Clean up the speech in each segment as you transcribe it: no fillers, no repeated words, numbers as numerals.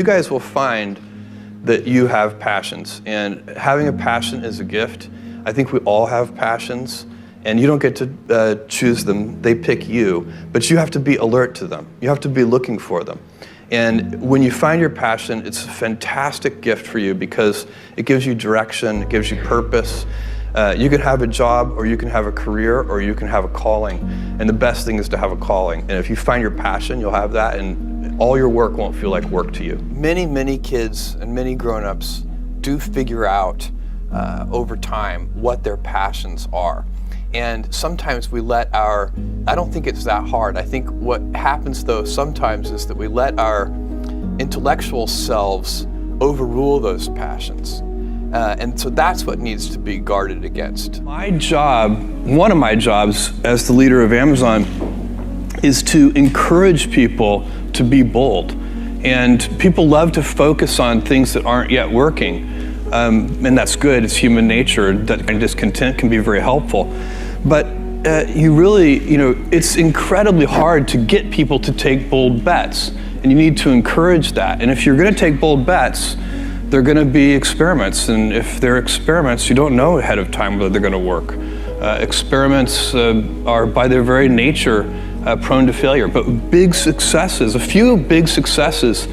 you guys will find that you have passions, and having a passion is a gift. I think we all have passions, and you don't get to choose them, they pick you, but you have to be alert to them. You have to be looking for them. And when you find your passion, it's a fantastic gift for you because it gives you direction, it gives you purpose. You can have a job, or you can have a career, or you can have a calling. And the best thing is to have a calling. And if you find your passion, you'll have that, and all your work won't feel like work to you. Many kids and many grown-ups do figure out over time what their passions are. And sometimes we let I don't think it's that hard. I think what happens though sometimes is that we let our intellectual selves overrule those passions. And so that's what needs to be guarded against. My job, one of my jobs as the leader of Amazon, is to encourage people to be bold. And people love to focus on things that aren't yet working. And that's good, it's human nature. That kind of discontent can be very helpful. But it's incredibly hard to get people to take bold bets. And you need to encourage that. And if you're gonna take bold bets, they're going to be experiments, and if they're experiments, you don't know ahead of time whether they're going to work. Experiments are by their very nature prone to failure, but a few big successes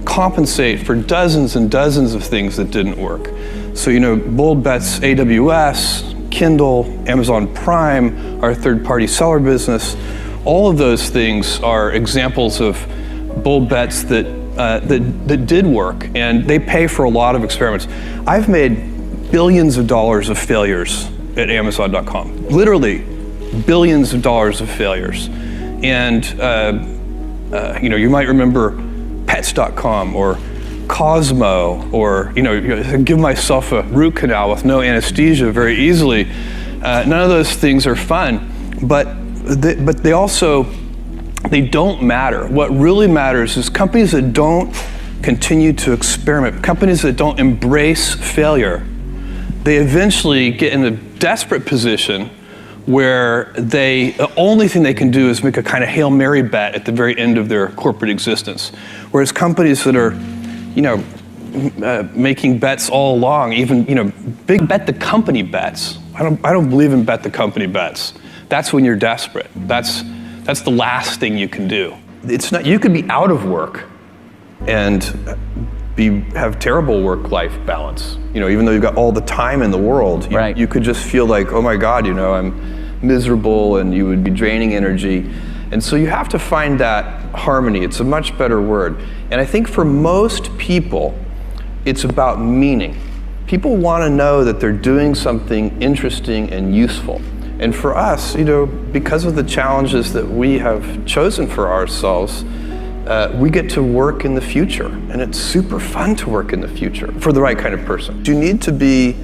compensate for dozens and dozens of things that didn't work. So, bold bets, AWS, Kindle, Amazon Prime, our third-party seller business, all of those things are examples of bold bets that did work, and they pay for a lot of experiments. I've made billions of dollars of failures at Amazon.com, literally billions of dollars of failures. And you might remember Pets.com or Cosmo, or give myself a root canal with no anesthesia very easily. None of those things are fun, but they don't matter. What really matters is companies that don't continue to experiment, companies that don't embrace failure, they eventually get in a desperate position where the only thing they can do is make a kind of Hail Mary bet at the very end of their corporate existence. Whereas companies that are, making bets all along, even, big bet the company bets. I don't believe in bet the company bets. That's when you're desperate. That's the last thing you can do. It's not. You could be out of work and have terrible work-life balance. Even though you've got all the time in the world, right. You could just feel like, oh my God, I'm miserable, and you would be draining energy. And so you have to find that harmony. It's a much better word. And I think for most people, it's about meaning. People want to know that they're doing something interesting and useful. And for us, because of the challenges that we have chosen for ourselves, we get to work in the future. And it's super fun to work in the future for the right kind of person. You need to be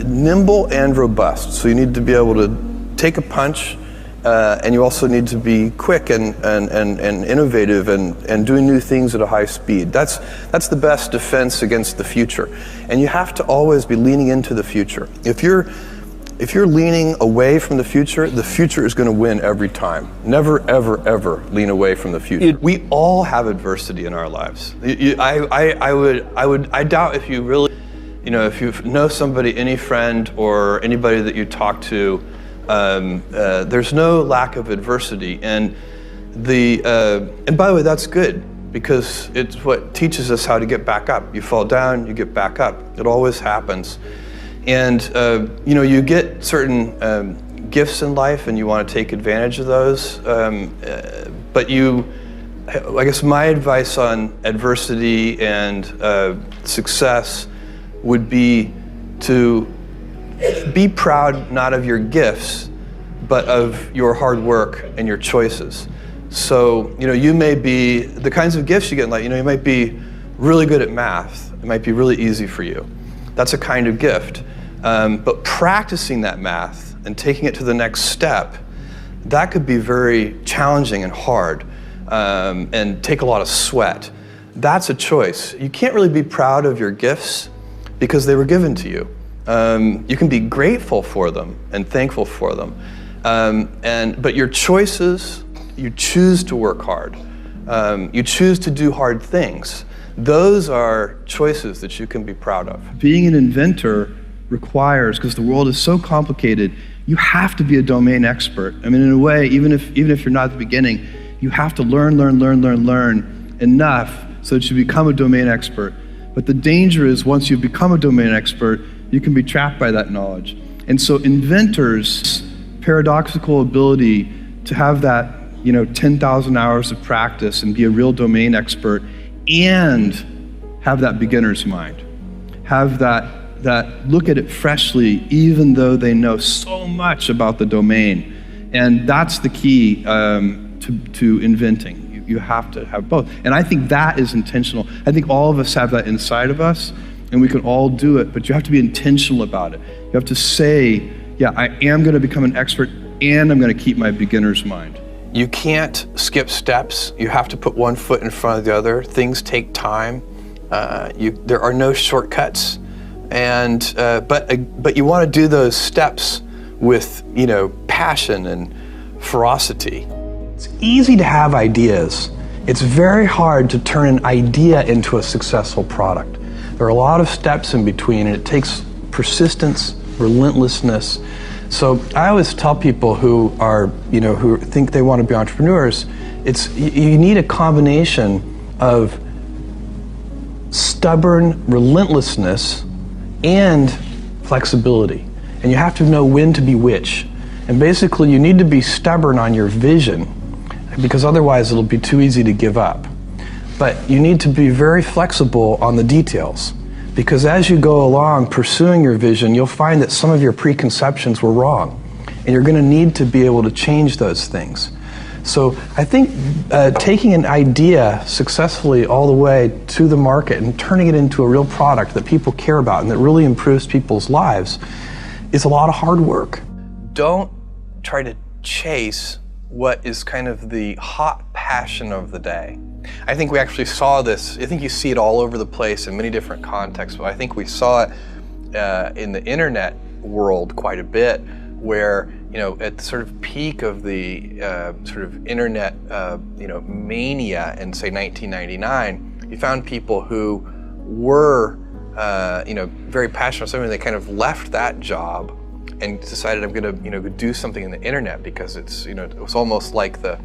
nimble and robust. So you need to be able to take a punch, and you also need to be quick and innovative and doing new things at a high speed. That's the best defense against the future. And you have to always be leaning into the future. If you're leaning away from the future is going to win every time. Never, ever, ever lean away from the future. We all have adversity in our lives. I doubt if you really, if you know somebody, any friend or anybody that you talk to, there's no lack of adversity, and by the way, that's good, because it's what teaches us how to get back up. You fall down, you get back up. It always happens. And you get certain gifts in life, and you want to take advantage of those. But I guess my advice on adversity and success would be to be proud not of your gifts, but of your hard work and your choices. So, you may be, the kinds of gifts you get in life, you might be really good at math. It might be really easy for you. That's a kind of gift. But practicing that math and taking it to the next step, that could be very challenging and hard, and take a lot of sweat. That's a choice. You can't really be proud of your gifts because they were given to you. You can be grateful for them and thankful for them. But your choices, you choose to work hard. You choose to do hard things. Those are choices that you can be proud of. Being an inventor requires, because the world is so complicated, you have to be a domain expert. I mean, in a way, even if you're not at the beginning, you have to learn enough so that you become a domain expert. But the danger is once you become a domain expert, you can be trapped by that knowledge. And so inventors' paradoxical ability to have that 10,000 hours of practice and be a real domain expert and have that beginner's mind, have that look at it freshly even though they know so much about the domain. And that's the key to inventing. You have to have both. And I think that is intentional. I think all of us have that inside of us and we can all do it, but you have to be intentional about it. You have to say, yeah, I am going to become an expert and I'm going to keep my beginner's mind. You can't skip steps. You have to put one foot in front of the other. Things take time. There are no shortcuts. And but you want to do those steps with passion and ferocity. It's easy to have ideas. It's very hard to turn an idea into a successful product. There are a lot of steps in between, and it takes persistence, relentlessness. So I always tell people who think they want to be entrepreneurs, you need a combination of stubborn relentlessness and flexibility. And you have to know when to be which. And basically you need to be stubborn on your vision, because otherwise it'll be too easy to give up. But you need to be very flexible on the details, because as you go along pursuing your vision, you'll find that some of your preconceptions were wrong, and you're going to need to be able to change those things. So I think taking an idea successfully all the way to the market and turning it into a real product that people care about and that really improves people's lives is a lot of hard work. Don't try to chase what is kind of the hot passion of the day. I think we actually saw this, I think you see it all over the place in many different contexts, but I think we saw it in the internet world quite a bit, where at the sort of peak of the sort of internet mania in say 1999, you found people who were very passionate about something. They kind of left that job and decided, I'm going to do something in the internet, because it's it was almost like the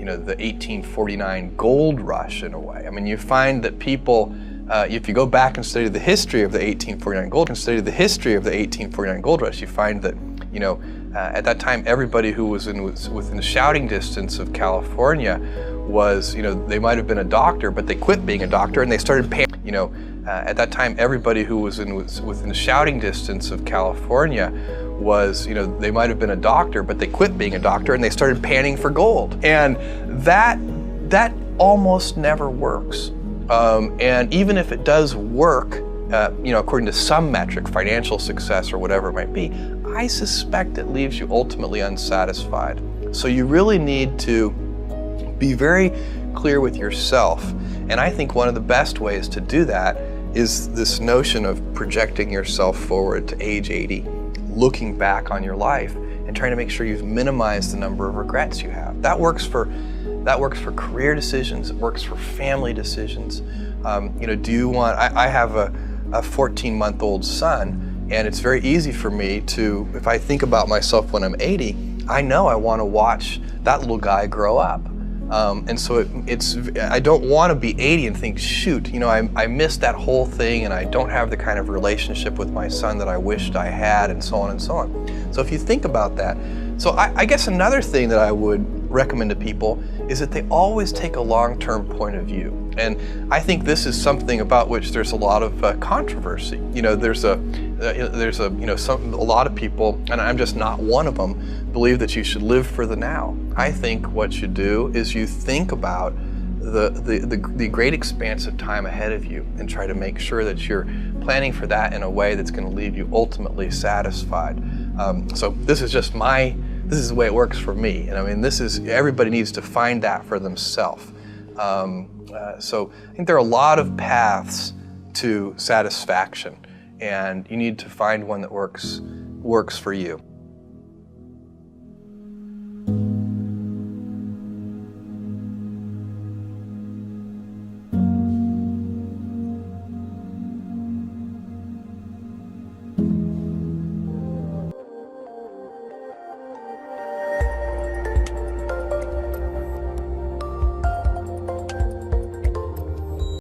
the 1849 gold rush in a way. I mean, you find that people, if you go back and study the history of the 1849 gold rush, you find that at that time everybody who was within shouting distance of California was, they might have been a doctor, but they quit being a doctor and they started paying. At that time everybody who was within shouting distance of California was, they might have been a doctor, but they quit being a doctor and they started panning for gold. And that almost never works. And even if it does work, according to some metric, financial success or whatever it might be, I suspect it leaves you ultimately unsatisfied. So you really need to be very clear with yourself. And I think one of the best ways to do that is this notion of projecting yourself forward to age 80, looking back on your life and trying to make sure you've minimized the number of regrets you have. That works for career decisions, it works for family decisions. Do you want, I have a 14-month-old son, and it's very easy for me to, if I think about myself when I'm 80, I know I want to watch that little guy grow up. And so I don't want to be 80 and think, shoot, I missed that whole thing and I don't have the kind of relationship with my son that I wished I had, and so on and so on. So if you think about that, so I guess another thing that I would recommend to people is that they always take a long-term point of view. And I think this is something about which there's a lot of controversy. There's a lot of people, and I'm just not one of them, believe that you should live for the now. I think what you do is you think about the great expanse of time ahead of you and try to make sure that you're planning for that in a way that's going to leave you ultimately satisfied. So this is the way it works for me. And I mean, everybody needs to find that for themselves. So I think there are a lot of paths to satisfaction, and you need to find one that works for you.